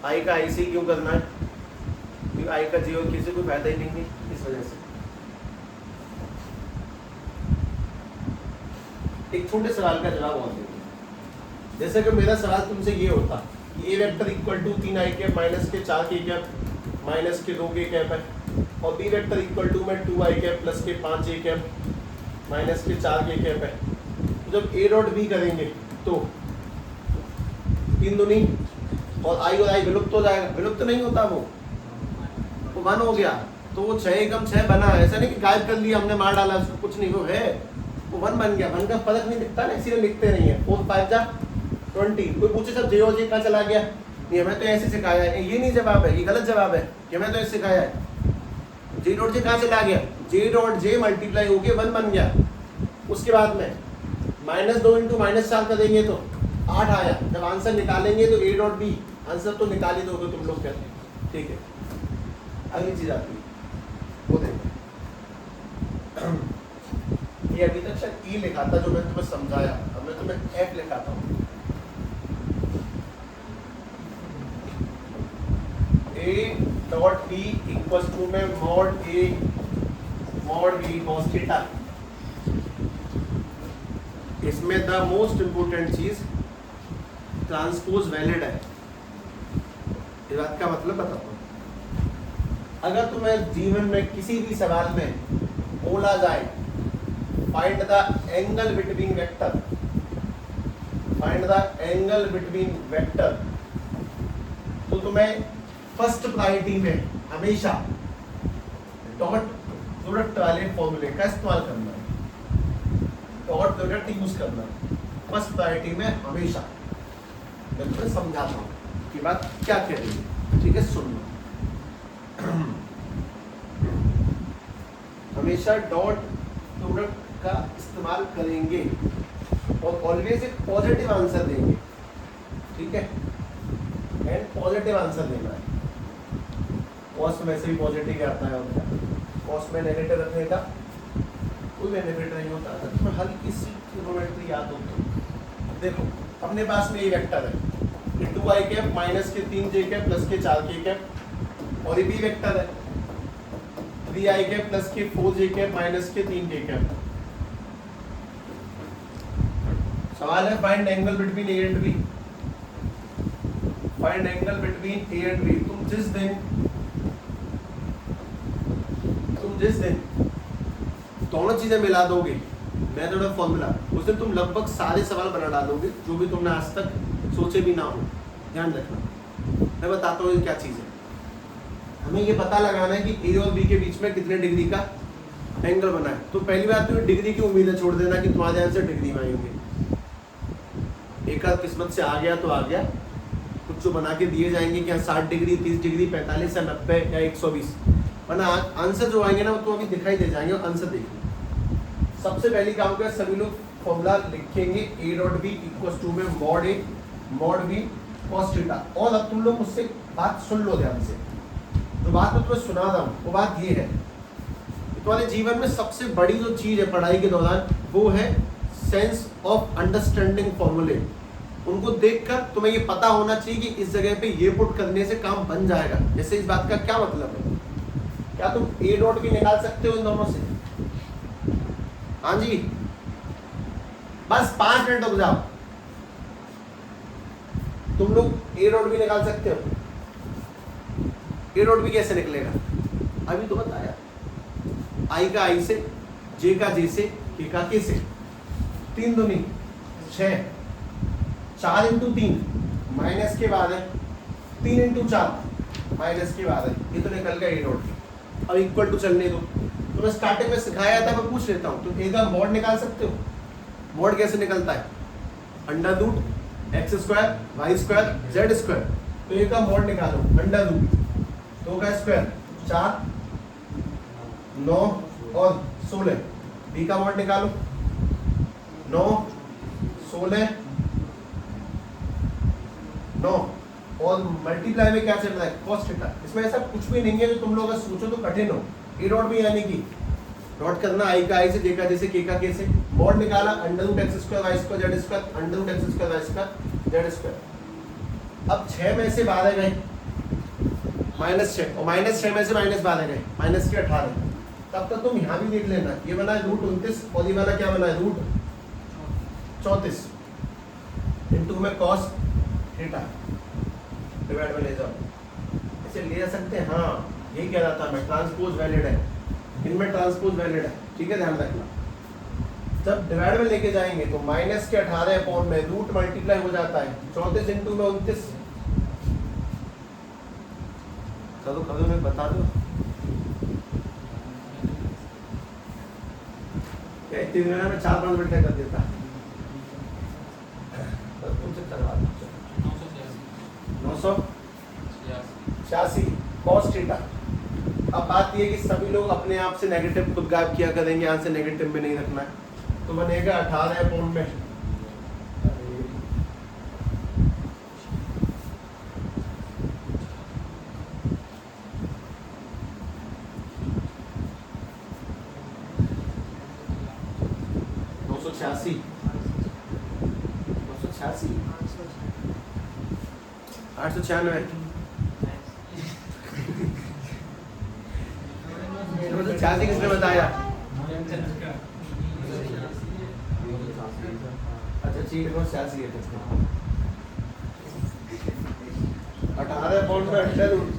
आई का आई से क्यों करना है, क्योंकि आई का जीवन किसी को फायदा ही नहीं है, इस वजह से। एक छोटे सवाल का जवाब और देंगे। जैसे कि मेरा सवाल तुमसे ये होता कि A vector equal to 3 I cap minus के 4 के कैप माइनस के 2 के कैप है, और बी वेक्टर इक्वल टू में 2 आई कैप प्लस के 5 ए कैप माइनस के 4 के कैप है। तो जब ए डॉट बी करेंगे तो 3 दूनी और आई विलुप्त हो जाएगा, विलुप्त नहीं होता वो 1 हो गया। तो वो 6 एकम 6 बना है, ऐसा नहीं कि गायब कर लिया हमने, मार डाला उसको, कुछ नहीं, वो है, वो 1 बन गया। 1 का फर्क नहीं दिखता ना, इसीलिए लिखते नहीं है। 4 5 जा 20। कोई पूछे सब जे और जे कहाँ चला गया, नहीं हमें तो ऐसे सिखाया है, ये नहीं जवाब है, ये गलत जवाब है कि हमें तो ऐसे सिखाया है। जे डॉट जे कहाँ चला गया, जे डॉट जे मल्टीप्लाई होके 1 बन गया। उसके बाद में -2 इंटू -4 करेंगे तो 8 आया। जब आंसर निकालेंगे तो ए डॉट बी आंसर तो निकाल ही दोगे तुम लोग, कहते हैं ठीक है। अगली चीज आती है वो देखो, ये अभी तक शायद ई लिखा था जो मैं तुम्हें समझाया, अब मैं तुम्हें एफ लिखाता हूँ। A dot B equals to में मॉड ए मॉड बी कॉस थीटा। इसमें द मोस्ट इंपोर्टेंट चीज ट्रांसपोज वैलिड है। इस बात का मतलब बताता हूँ, अगर तुम्हें जीवन में किसी भी सवाल में बोला जाए find the angle between vector, find the angle between vector, तो तुम्हें फर्स्ट प्रायोरिटी में हमेशा डॉट प्रोडक्ट वाले फॉर्मूले का इस्तेमाल करना है, डॉट प्रोडक्ट यूज करना है फर्स्ट प्रायोरिटी में हमेशा। मैं तुम्हें समझाता हूँ कि बात क्या कह रही है, ठीक है, सुन लो। हमेशा डॉट प्रोडक्ट का इस्तेमाल करेंगे और ऑलवेज एक पॉजिटिव आंसर देंगे, ठीक है, एंड पॉजिटिव आंसर देना है। कॉस्ट में से भी पॉजिटिव आता है, और कॉस्ट में नेगेटिव रखने का कोई बेनिफिट नहीं होता। अगर तुम्हें हल्की सी ट्रिग्नोमेट्री याद हो तो देखो, अपने पास में ये वेक्टर है, ये 2 आई कैप माइनस के 3 जे कैप प्लस के 4 के कैप, और ये बी वेक्टर है 3 आई कैप प्लस के 4 जे कैप माइनस के 3 के कैप। सवाल है find angle between a and b, find angle between a and b. तुम जिस दिन दोनों चीजें मिला दोगे, मेथड ऑफ फॉर्मूला, उस दिन तुम लगभग सारे सवाल बना डालोगे जो भी तुमने आज तक सोचे भी ना हो। ध्यान रखना, मैं बताता हूँ क्या चीज है। हमें ये पता लगाना है कि ए और बी के बीच में कितने डिग्री का एंगल बना है। तो पहली बात तो डिग्री की उम्मीद छोड़ देना कि तुम्हारे आंसर डिग्री में आएंगे। एक आध किस्मत से आ गया तो आ गया, कुछ जो बना के दिए जाएंगे कि 60 डिग्री 30 डिग्री 45 या 90 या 120, वरना आंसर जो आएंगे ना वो तो अभी दिखाई दे जाएंगे। और आंसर देखिए, सबसे पहली काम क्या, सभी लोग फॉर्मूला लिखेंगे A dot B equals to में मॉड ए मॉड बी कॉस थीटा। और अब तुम लोग मुझसे बात सुन लो ध्यान से, जो बात मैं तुम्हें सुना रहा हूँ वो बात ये है, तुम्हारे जीवन में सबसे बड़ी जो चीज है पढ़ाई के दौरान वो है सेंस ऑफ अंडरस्टैंडिंग फॉर्मूले। उनको देखकर तुम्हें ये पता होना चाहिए कि इस जगह पे ये पुट करने से काम बन जाएगा। जैसे इस बात का क्या मतलब है, क्या तुम ए डॉट भी निकाल सकते हो इन दोनों से? हाँ जी, बस 5 मिनट रुक जाओ, तुम लोग ए डॉट भी निकाल सकते हो। ए डॉट भी कैसे निकलेगा, अभी तो बताया, आई का आई से, जे का जे से, के का के से। 3 दूनी 6, 4 इंटू 3 माइनस के बाद है, 3 इंटू 4 माइनस के बाद है, ये तो निकल गया ए डॉट। अब इक्वल टू चलने दो, तो मैं स्टार्टिंग में सिखाया था, मैं पूछ लेता हूँ, तुम ए का मॉड निकाल सकते हो? मॉड कैसे निकलता है, under root x square y square z square. तो ये का मॉड निकालो, अंडर रूट 2 का स्क्वायर 4 9 और 16। बी का मॉड निकालो 9 16 9 और मल्टीप्लाई में क्या चल रहा है cos थीटा। इसमें ऐसा कुछ भी नहीं है जो तुम लोग अगर सोचो तो कठिन हो। ए डॉट भी यानी कि डॉट करना आई का आई से, जे का जे से, के का के से। मॉड निकाला under root x square y square z square, under root x square y square z square. अब 6 में से 12 गए -6 और -6 में से -12 गए -18। तब तक तुम यहाँ भी देख लेना, ये बना है रूट 29 और ये वाला क्या बना है रूट 34 इनटू में cos थीटा डिवाइड में ले जाओ। इसे ले जा सकते हैं, हाँ यही कह रहा था मैं, ट्रांसपोज वैलिड है, इनमें ट्रांसपोज वैलिड है, ठीक है ध्यान रखना। जब डिवाइड में लेके जाएंगे तो माइनस के 18 अपॉन में रूट मल्टीप्लाई हो जाता है 34 इनटू में 29। कर दो मैं बता दो क्या इतनी देर में 4-5 मिनट कर देता। तुमसे करवा दो 986 cos थीटा। अब बात ये कि सभी लोग अपने आप से नेगेटिव खुद गायब किया करेंगे, यहाँ से नेगेटिव में नहीं रखना है। तो बनेगा 18 अपॉन में 986 896 86 किसने बताया? अच्छा चीट को 86 है किसने? 18 पॉइंट में अंडर रूट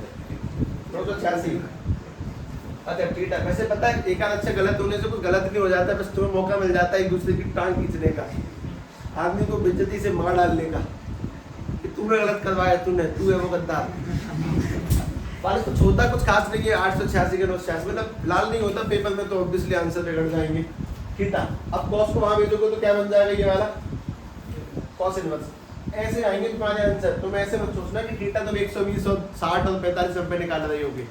986। अच्छा ठीक है। वैसे पता है एक आध अच्छा गलत होने से कुछ गलत नहीं हो जाता, बस तुम्हें मौका मिल जाता है एक दूसरे की टांग खींचने का, आदमी को बेइज्जती से मार डालने का कि तूने गलत करवाया, तू है वो गद्दार। बारिश कुछ होता कुछ खास नहीं है। 886 के 986 मतलब लाल नहीं होता पेपर में, तो ऑब्वियसली आंसर बिगड़ जाएंगे। थीटा अब cos को वहां भेजोगे तो क्या बन जाएगा ये वाला cos इनवर्स। ऐसे आएंगे तुम्हारे आंसर। तुम ऐसे मत सोचना कि थीटा तुम 120 और 60 और 45 रुपए निकाल रहे होगे।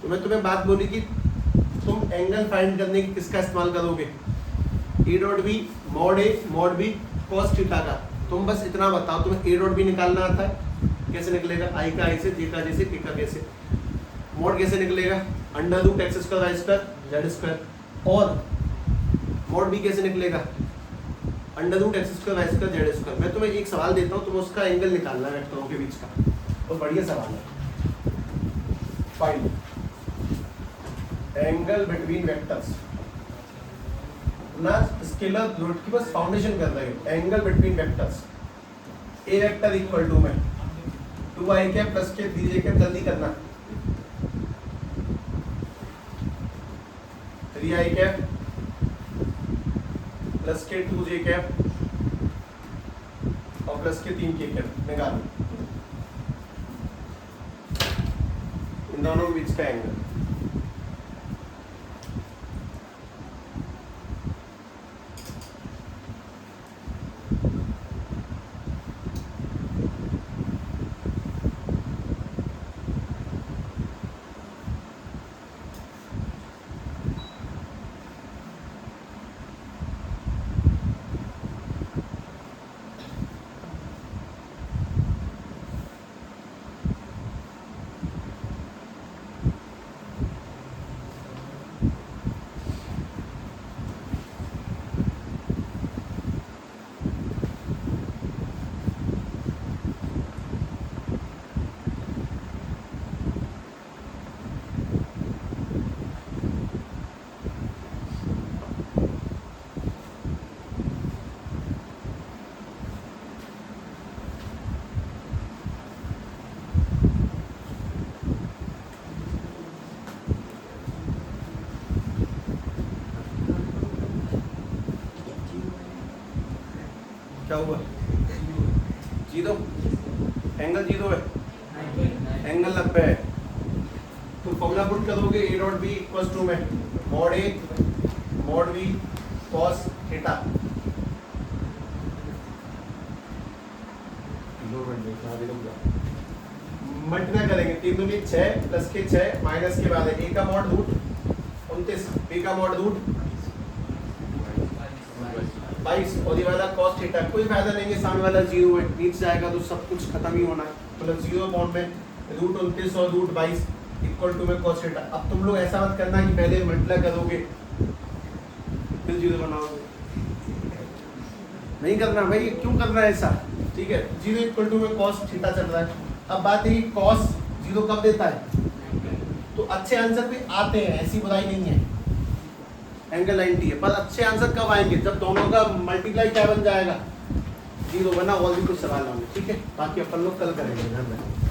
तो मैं तुम्हें बात बोली कि तुम एंगल फाइंड करने की किसका इस्तेमाल करोगे, A dot B mod A mod B cos theta का। तुम बस इतना बताओ तुम्हें ए डॉट बी निकालना आता है, कैसे निकलेगा? आई का आई से, जे का जे से, के का के से। मॉड कैसे निकलेगा? Under root x square y square z square. और मॉड बी कैसे निकलेगा? Under root x square y square z square. मैं तुम्हें एक सवाल देता हूँ, तुम्हें उसका एंगल निकालना है वेक्टरों के बीच का। बहुत बढ़िया सवाल है। फाइंड एंगल बिटवीन वेक्टर्स ना, स्केलर रूट की बस फाउंडेशन कर रहे हो। Angle between vectors, A vector equal to में 2i कैप प्लस के 3j कैप, जल्दी करना। 3i कैप प्लस के 2j कैप और प्लस के 3k कैप निकालो इन दोनों के बीच का एंगल। क्या हुआ? जीरो, एंगल जीरो है, एंगल 90 है। तो फॉर्मूला पुट करोगे A dot B equal to में मॉड ए मॉड बी कॉस थीटा। अभी रुक जाओ, मल्टीप्लाई करेंगे 3 दूनी 6 प्लस के 6 माइनस के बाद है a का मॉड रूट 29, b का मॉड रूट 22 और ये वाला cos थीटा। कोई फायदा नहीं है, सामने वाला 0 है, नीचे जाएगा तो सब कुछ खत्म ही होना है, मतलब 0 बॉन्ड में रूट 29 और रूट 22 इक्वल टू में cos थीटा। अब तुम लोग ऐसा मत करना कि पहले मल्टीप्लाई करोगे फिर 0 बनाओगे, नहीं करना भाई, क्यों करना है ऐसा, ठीक है। 0 इक्वल टू में cos थीटा चल रहा है। अब बात है कि cos 0 कब देता है, तो अच्छे आंसर भी आते हैं, ऐसी बुराई नहीं है, एंगल 90 है, पर अच्छे आंसर कब आएंगे, जब दोनों का मल्टीप्लाई क्या बन जाएगा, 0 बना, और भी कुछ सवाल होंगे, ठीक है। बाकी अपन लोग कल करेंगे, ध्यान रखें।